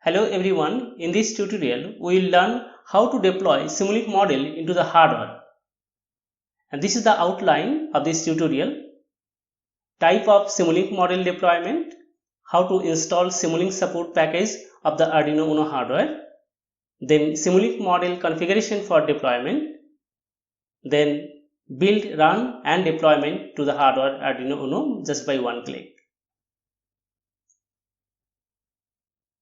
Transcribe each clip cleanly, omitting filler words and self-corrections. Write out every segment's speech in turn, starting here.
Hello everyone, in this tutorial we will learn how to deploy Simulink model into the hardware. And this is the outline of this tutorial. Type of Simulink model deployment, how to install Simulink support package of the Arduino Uno hardware, then Simulink model configuration for deployment, then build, run and deployment to the hardware Arduino Uno just by one click.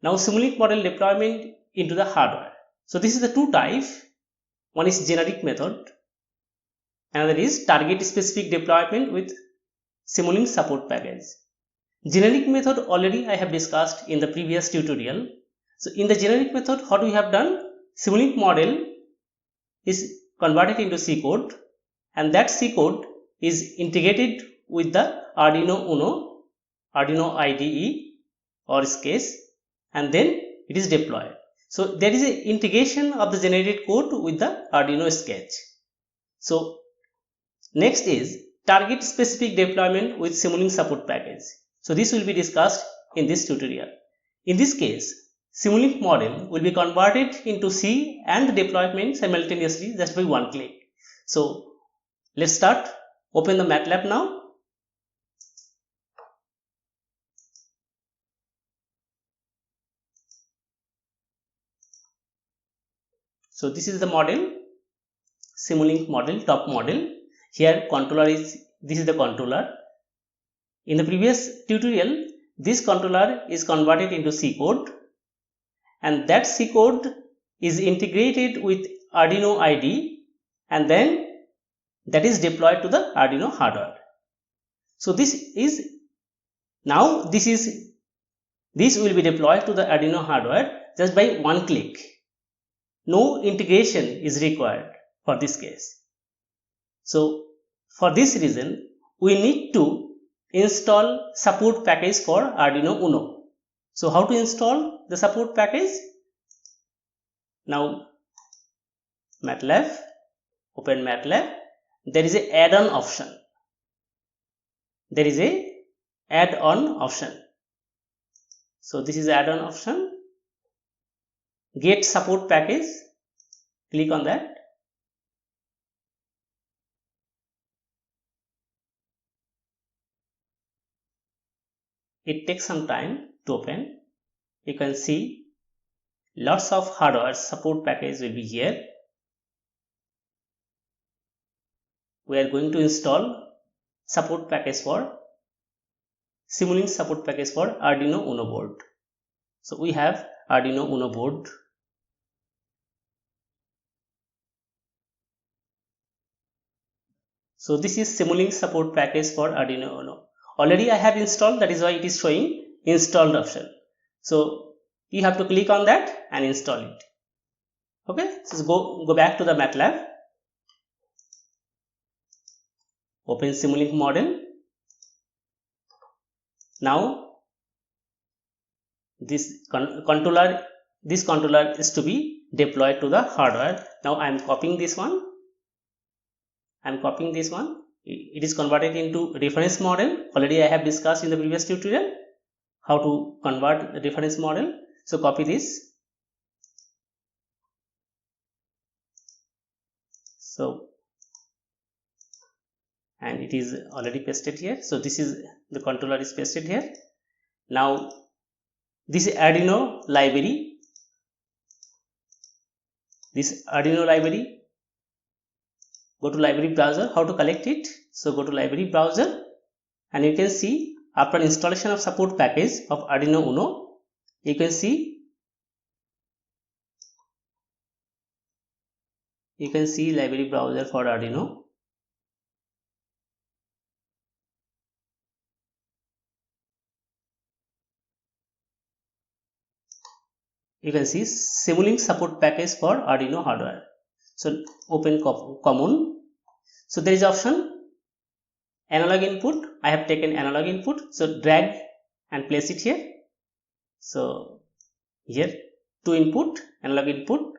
Now Simulink model deployment into the hardware. So this is the two types. One is generic method, another is target specific deployment with Simulink support package. Generic method already I have discussed in the previous tutorial. So in the generic method, what we have done, Simulink model is converted into C code and that C code is integrated with the Arduino Uno, Arduino IDE or Sketch, and then it is deployed. So there is an integration of the generated code with the Arduino Sketch. So next is target specific deployment with Simulink support package. So this will be discussed in this tutorial. In this case, Simulink model will be converted into C and deployment simultaneously just by one click. So let's start. Open the MATLAB now. So this is the model, Simulink model, top model. Here controller is, this is the controller. In the previous tutorial, this controller is converted into C code and that C code is integrated with Arduino IDE and then that is deployed to the Arduino hardware. So this will be deployed to the Arduino hardware just by one click. No integration is required for this case. So for this reason, we need to install support package for Arduino Uno. So how to install the support package? Now MATLAB, open MATLAB. There is a add-on option. There is a add-on option. So this is add-on option. Get support package. Click on that. It takes some time to open. You can see lots of hardware support package will be here. We are going to install support package for Simulink support package for Arduino Uno board. So we have Arduino Uno board. So this is Simulink support package for Arduino Uno. Already I have installed, that is why it is showing installed option. So you have to click on that and install it. Okay, so go back to the MATLAB. Open Simulink model. Now this controller is to be deployed to the hardware. Now I am copying this one. It is converted into reference model. Already I have discussed in the previous tutorial how to convert the reference model. So copy this. So and it is already pasted here. So this is the controller is pasted here. Now this is Arduino library. This Arduino library. Go to library browser. How to collect it? So go to library browser and you can see after installation of support package of Arduino Uno, you can see library browser for Arduino. You can see Simulink support package for Arduino hardware. So open common. So there is option analog input. I have taken analog input. So drag and place it here. So here two input, analog input,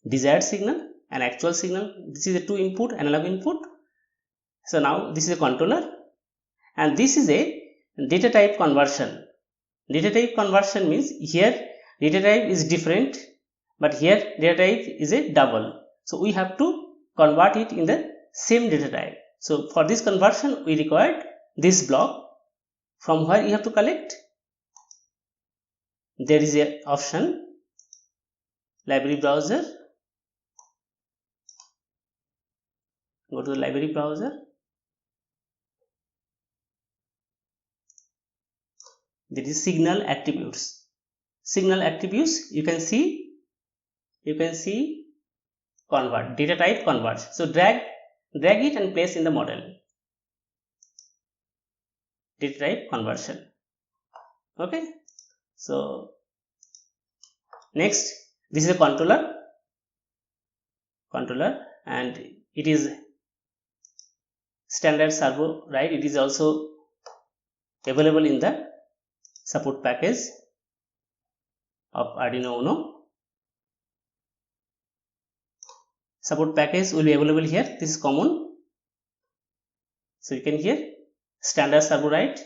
desired signal and actual signal. This is a two input analog input. So now this is a controller and this is a data type conversion. Data type conversion means here data type is different, but here data type is a double. So we have to convert it in the same data type. So for this conversion, we required this block. From where you have to collect? There is a option, library browser. Go to the library browser. There is signal attributes. Signal attributes, you can see convert, data type convert. So drag it and place in the model. Data type conversion. Okay. So next, this is a controller, and it is standard servo, right? It is also available in the support package of Arduino Uno. Support package will be available here. This is common. So you can hear standard servo write.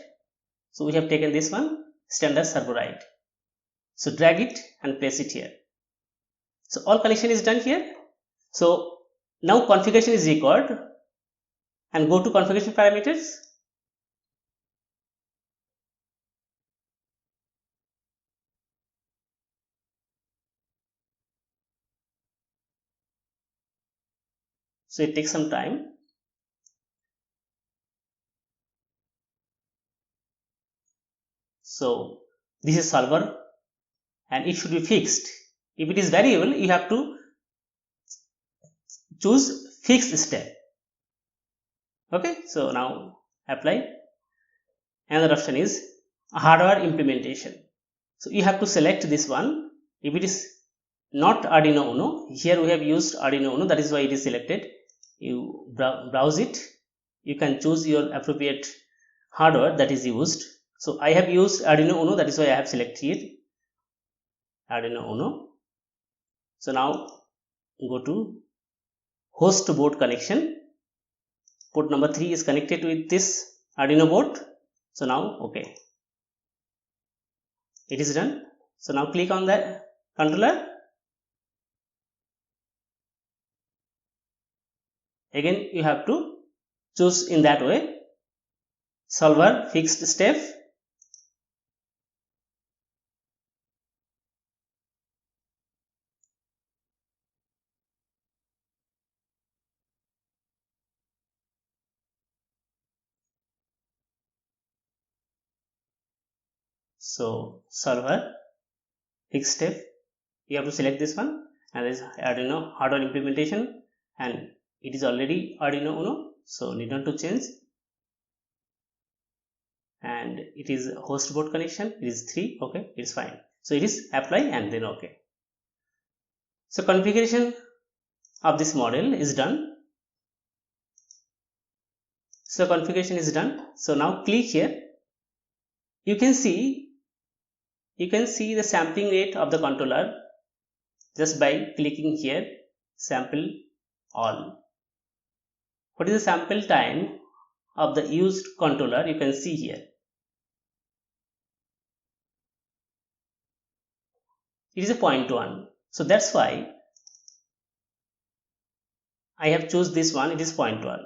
So we have taken this one, standard servo write. So drag it and place it here. So all connection is done here. So now configuration is required, and go to configuration parameters. So it takes some time. So this is solver, and it should be fixed. If it is variable, you have to choose fixed step. Okay, so now apply. Another option is hardware implementation. So you have to select this one. If it is not Arduino Uno, here we have used Arduino Uno, that is why it is selected. You browse it. You can choose your appropriate hardware that is used. So I have used Arduino Uno, that is why I have selected Arduino Uno. So now go to host board connection. Port number 3 is connected with this Arduino board. So now okay, it is done. So now click on the controller. Again you have to choose in that way, solver fixed step. So solver fixed step, you have to select this one, and this Arduino hardware implementation, and it is already Arduino Uno, so need not to change. And it is host board connection, it is 3, okay, it's fine. So it is apply and then okay. So configuration of this model is done. So configuration is done. So now click here. You can see the sampling rate of the controller just by clicking here, sample all. What is the sample time of the used controller? You can see here. It is a 0.1. So that's why I have choose this one. It is 0.1.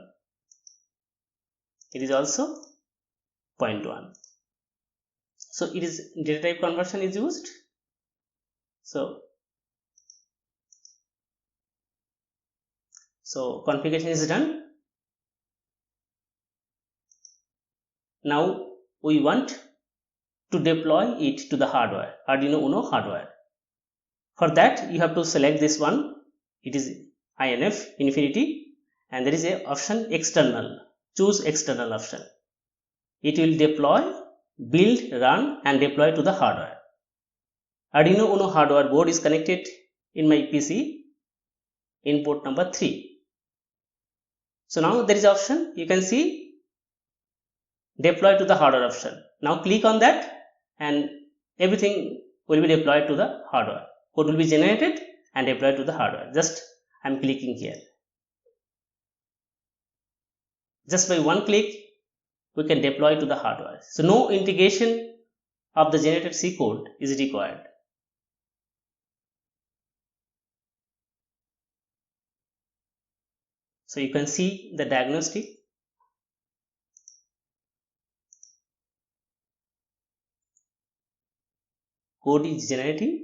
It is also 0.1. So it is data type conversion is used. So configuration is done. Now we want to deploy it to the hardware, Arduino Uno hardware. For that you have to select this one. It is INF Infinity, and there is a option external. Choose external option. It will deploy, build, run and deploy to the hardware. Arduino Uno hardware board is connected in my PC in port number 3. So now there is option, you can see deploy to the hardware option. Now click on that and everything will be deployed to the hardware. Code will be generated and deployed to the hardware. Just I am clicking here. Just by one click we can deploy to the hardware. So no integration of the generated C code is required. So you can see the diagnostic. Code is generating.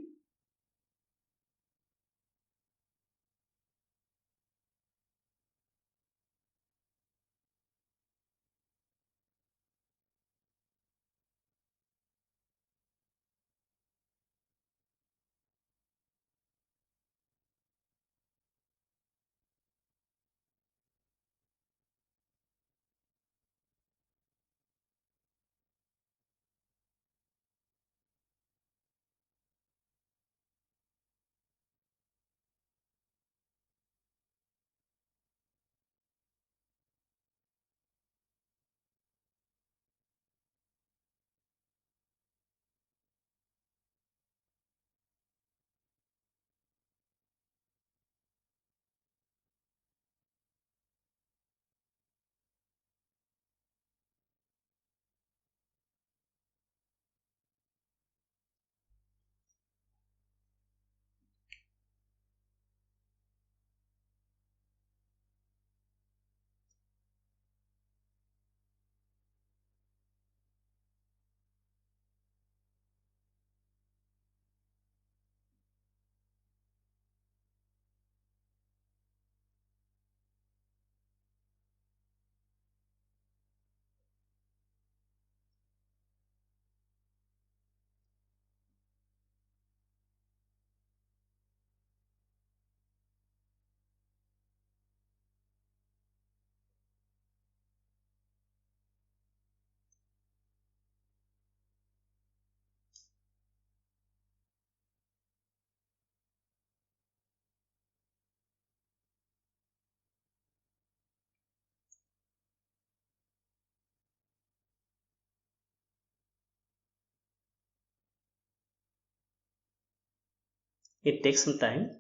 It takes some time.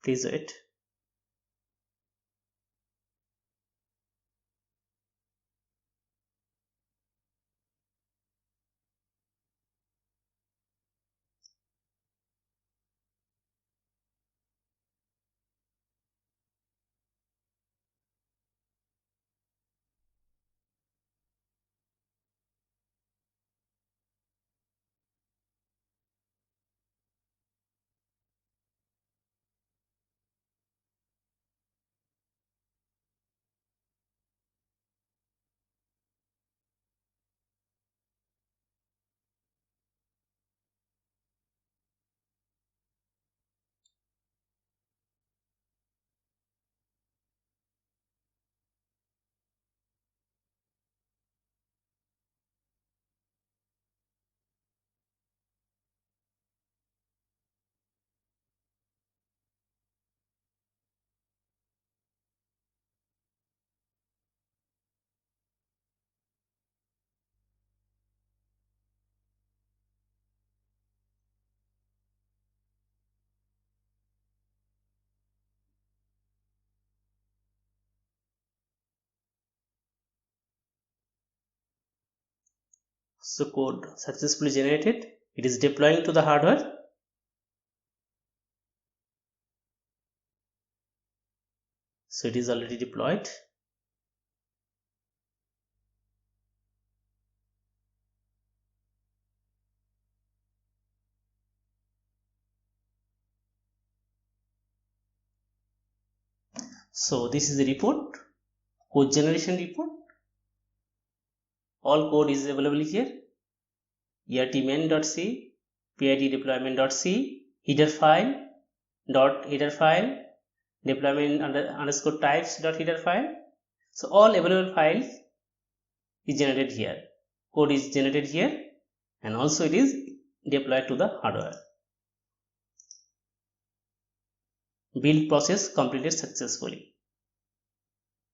Please wait. So code successfully generated. It is deploying to the hardware. So it is already deployed. So this is the report, code generation report. All code is available here. ertmain.c, pid deployment.c, header file, deployment underscore types dot header file. So all available files is generated here. Code is generated here, and also it is deployed to the hardware. Build process completed successfully,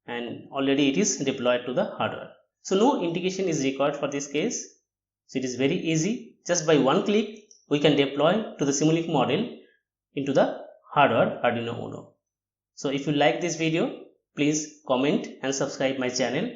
and already it is deployed to the hardware. So no integration is required for this case. So it is very easy. Just by one click, we can deploy to the Simulink model into the hardware Arduino Uno. So if you like this video, please comment and subscribe my channel.